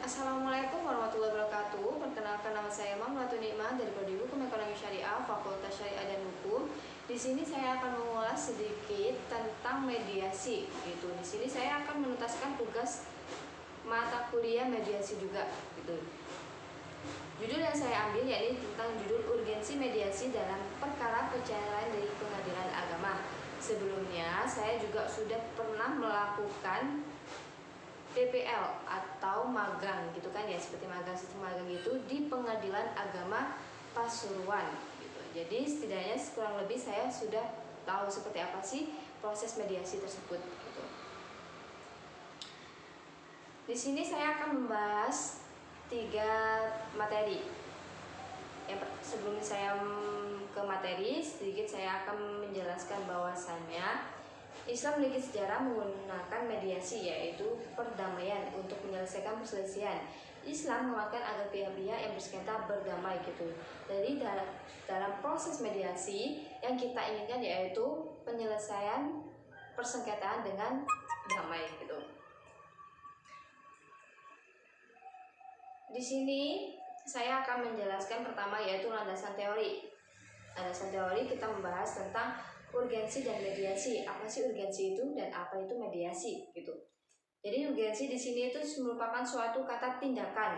Assalamualaikum warahmatullahi wabarakatuh. Perkenalkan, nama saya Mamlatul Nikmah dari Prodi Hukum Ekonomi Syariah Fakultas Syariah dan Hukum. Di sini saya akan mengulas sedikit tentang mediasi. Gitu. Di sini saya akan menuntaskan tugas mata kuliah mediasi juga. Gitu. Judul yang saya ambil yakni tentang judul urgensi mediasi dalam perkara perceraian dari pengadilan agama. Sebelumnya saya juga sudah pernah melakukan PPL atau magang gitu kan ya, seperti magang sistem magang itu di Pengadilan Agama Pasuruan gitu. Jadi setidaknya kurang lebih saya sudah tahu seperti apa sih proses mediasi tersebut gitu. Di sini saya akan membahas 3 materi. Sebelum saya ke materi, sedikit saya akan menjelaskan bahwasannya Islam memiliki sejarah menggunakan mediasi, yaitu perdamaian untuk menyelesaikan perselisihan. Islam menguatkan agar pihak-pihak yang bersengketa berdamai gitu. Jadi dalam proses mediasi yang kita inginkan yaitu penyelesaian persengketaan dengan damai gitu. Di sini saya akan menjelaskan pertama yaitu landasan teori. Landasan teori kita membahas tentang urgensi dan mediasi. Apa sih urgensi itu dan apa itu mediasi gitu. Jadi urgensi di sini itu merupakan suatu kata tindakan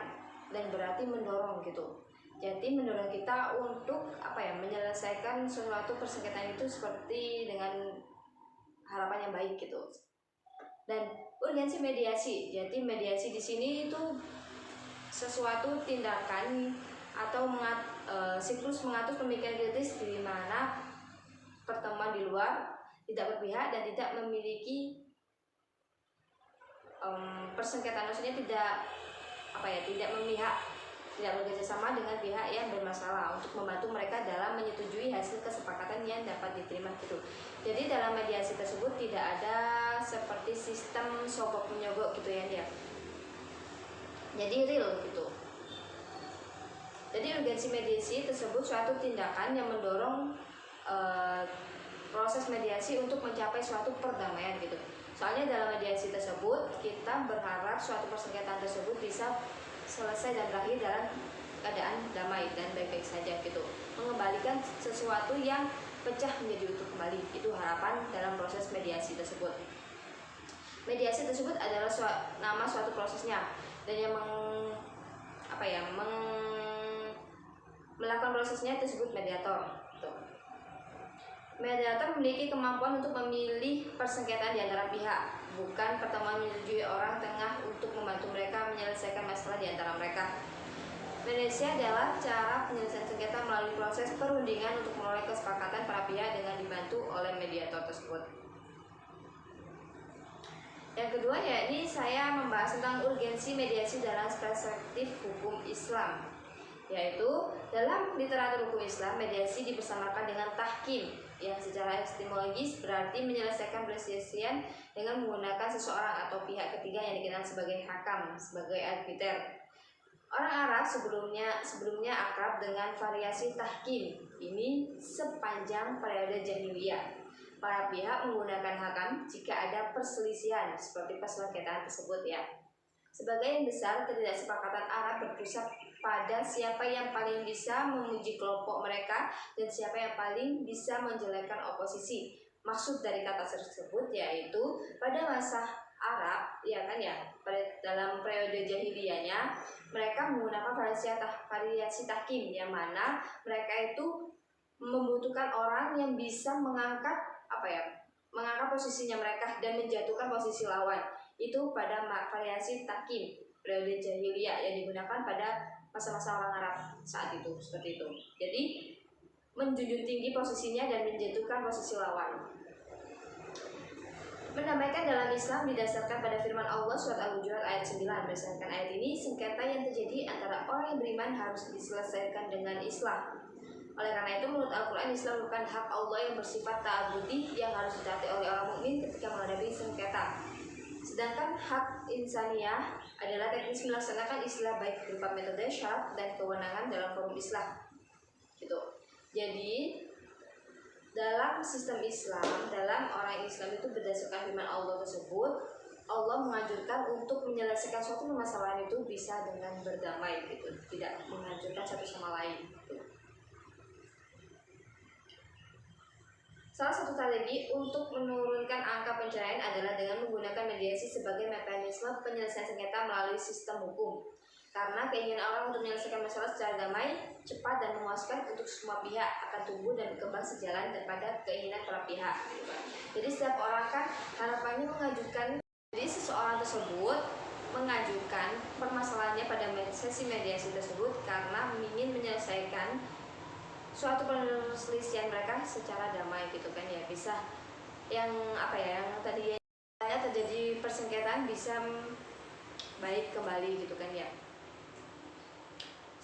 dan berarti mendorong gitu. Jadi mendorong kita untuk menyelesaikan suatu persengketaan itu seperti dengan harapan yang baik gitu. Dan urgensi mediasi. Jadi mediasi di sini itu sesuatu tindakan atau siklus mengatur pemikiran kritis di mana pertemuan di luar tidak berpihak dan tidak memiliki persengketaan, maksudnya tidak memihak, tidak bekerjasama dengan pihak yang bermasalah untuk membantu mereka dalam menyetujui hasil kesepakatan yang dapat diterima gitu. Jadi dalam mediasi tersebut tidak ada seperti sistem sogok menyogok gitu ya dia. Jadi real gitu. Jadi urgensi mediasi tersebut suatu tindakan yang mendorong proses mediasi untuk mencapai suatu perdamaian gitu. Soalnya dalam mediasi tersebut kita berharap suatu persengketaan tersebut bisa selesai dan berakhir dalam keadaan damai dan baik-baik saja gitu. Mengembalikan sesuatu yang pecah menjadi utuh kembali, itu harapan dalam proses mediasi tersebut. Mediasi tersebut adalah nama suatu prosesnya dan yang melakukan prosesnya disebut mediator. Mediator memiliki kemampuan untuk memilih persengketaan di antara pihak, bukan pertemuan menyetujui orang tengah untuk membantu mereka menyelesaikan masalah di antara mereka. Mediasi adalah cara penyelesaian sengketa melalui proses perundingan untuk menolak kesepakatan para pihak dengan dibantu oleh mediator tersebut. Yang kedua yakni saya membahas tentang urgensi mediasi dalam perspektif hukum Islam. Yaitu dalam literatur hukum Islam, mediasi dibersamakan dengan tahkim yang secara epistemologis berarti menyelesaikan perselisihan dengan menggunakan seseorang atau pihak ketiga yang dikenal sebagai hakam, sebagai arbiter. Orang Arab sebelumnya akrab dengan variasi tahkim ini sepanjang periode jahiliyah. Para pihak menggunakan hakam jika ada perselisihan seperti persengketaan tersebut ya. Sebagian besar ketidaksepakatan Arab berpusat pada siapa yang paling bisa memuji kelompok mereka dan siapa yang paling bisa menjelekkan oposisi. Maksud dari kata tersebut yaitu pada masa Arab dalam periode jahiliyahnya mereka menggunakan variasi tahkim yang mana mereka itu membutuhkan orang yang bisa mengangkat posisinya mereka dan menjatuhkan posisi lawan. Itu pada variasi tahkim periode jahiliyah yang digunakan pada masa-masa orang Arab saat itu, seperti itu. Jadi menjunjung tinggi posisinya dan menjatuhkan posisi lawan. Mendamaikan dalam Islam didasarkan pada firman Allah surat Al-Hujurat ayat 9. Berdasarkan ayat ini, sengketa yang terjadi antara orang yang beriman harus diselesaikan dengan Islam. Oleh karena itu, menurut Al-Quran, Islam merupakan hak Allah yang bersifat ta'abudi yang harus ditaati oleh orang mukmin ketika menghadapi sengketa. Sedangkan hak insaniyah adalah teknis melaksanakan Islam baik berupa metode, syarat, dan kewenangan dalam forum Islam. Gitu. Jadi, dalam sistem Islam, dalam orang Islam itu berdasarkan firman Allah tersebut, Allah menganjurkan untuk menyelesaikan suatu permasalahan itu bisa dengan berdamai, gitu, tidak menghancurkan satu sama lain. Gitu. Salah satu strategi untuk menurunkan angka perceraian adalah dengan menggunakan mediasi sebagai mekanisme penyelesaian sengketa melalui sistem hukum. Karena keinginan orang untuk menyelesaikan masalah secara damai, cepat, dan memuaskan untuk semua pihak akan tumbuh dan berkembang sejalan daripada keinginan para pihak. Jadi setiap orang kan harapannya mengajukan, jadi seseorang tersebut mengajukan permasalahannya pada sesi mediasi tersebut karena ingin menyelesaikan suatu perselisihan mereka secara damai, gitu kan ya. Bisa yang yang tadi terjadi persengketaan bisa baik kembali, gitu kan ya.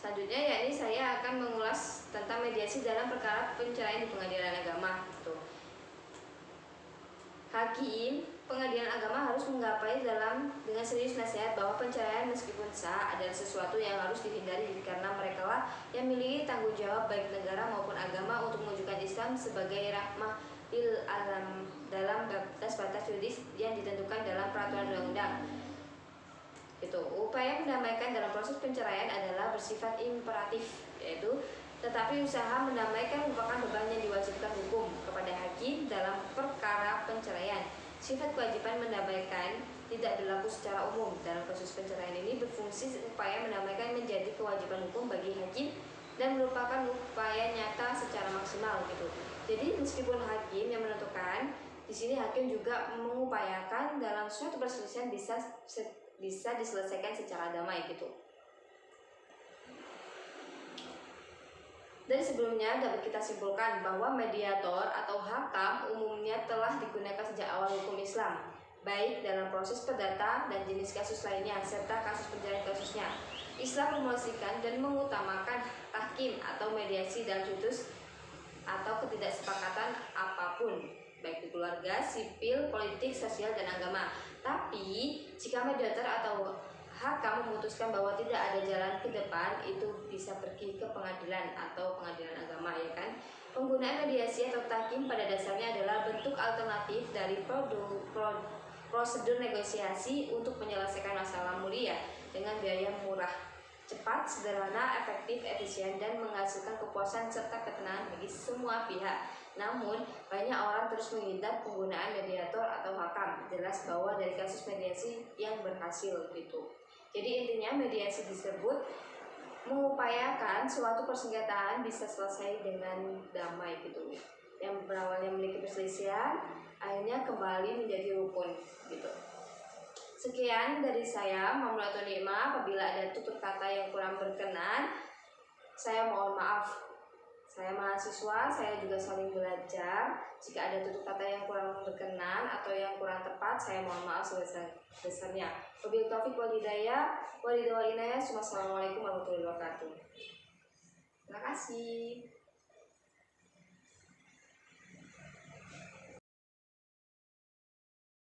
Selanjutnya yakni saya akan mengulas tentang mediasi dalam perkara perceraian di pengadilan agama. Gitu. Hakim pengadilan agama harus menggapai dengan serius nasihat bahwa perceraian meskipun sah adalah sesuatu yang harus dihindari karena mereka lah yang memiliki tanggung jawab baik negara maupun agama untuk mewujudkan Islam sebagai rahmah lil alam dalam batas-batas yuridis yang ditentukan dalam peraturan undang-undang. Upaya mendamaikan dalam proses perceraian adalah bersifat imperatif, yaitu tetapi usaha mendamaikan merupakan beban yang diwajibkan hukum kepada hakim dalam perkara perceraian. Sifat kewajiban mendamaikan tidak berlaku secara umum. Dalam proses perceraian ini berfungsi upaya mendamaikan menjadi kewajiban hukum bagi hakim dan merupakan upaya nyata secara maksimal, gitu. Jadi meskipun hakim yang menentukan, di sini hakim juga mengupayakan dalam suatu perselisihan bisa diselesaikan secara damai, gitu. Dari sebelumnya dapat kita simpulkan bahwa mediator atau hakam umumnya telah digunakan sejak awal hukum Islam, baik dalam proses perdata dan jenis kasus lainnya serta kasus perceraian kasusnya. Islam memosisikan dan mengutamakan tahkim atau mediasi dalam situs atau ketidaksepakatan apapun, baik di keluarga, sipil, politik, sosial, dan agama. Tapi jika mediator atau hakam memutuskan bahwa tidak ada jalan ke depan, itu bisa pergi ke pengadilan atau pengadilan agama, ya kan. Penggunaan mediasi atau tahkim pada dasarnya adalah bentuk alternatif dari prosedur negosiasi untuk menyelesaikan masalah mulia dengan biaya murah, cepat, sederhana, efektif, efisien, dan menghasilkan kepuasan serta ketenangan bagi semua pihak. Namun, banyak orang terus menghindar penggunaan mediator atau hakam. Jelas bahwa dari kasus mediasi yang berhasil, gitu. Jadi intinya mediasi tersebut mengupayakan suatu persengketaan bisa selesai dengan damai, gitu. Yang berawalnya memiliki perselisihan, akhirnya kembali menjadi rukun, gitu. Sekian dari saya, Mamulatul Nikmah. Apabila ada tutur kata yang kurang berkenan, saya mohon maaf. Saya mahasiswa, saya juga saling belajar. Jika ada tutur kata yang kurang berkenan atau yang kurang tepat, saya mohon maaf sebesar-besarnya. Wabillahi taufiq wal hidayah. Wassalamualaikum warahmatullahi wabarakatuh. Terima kasih.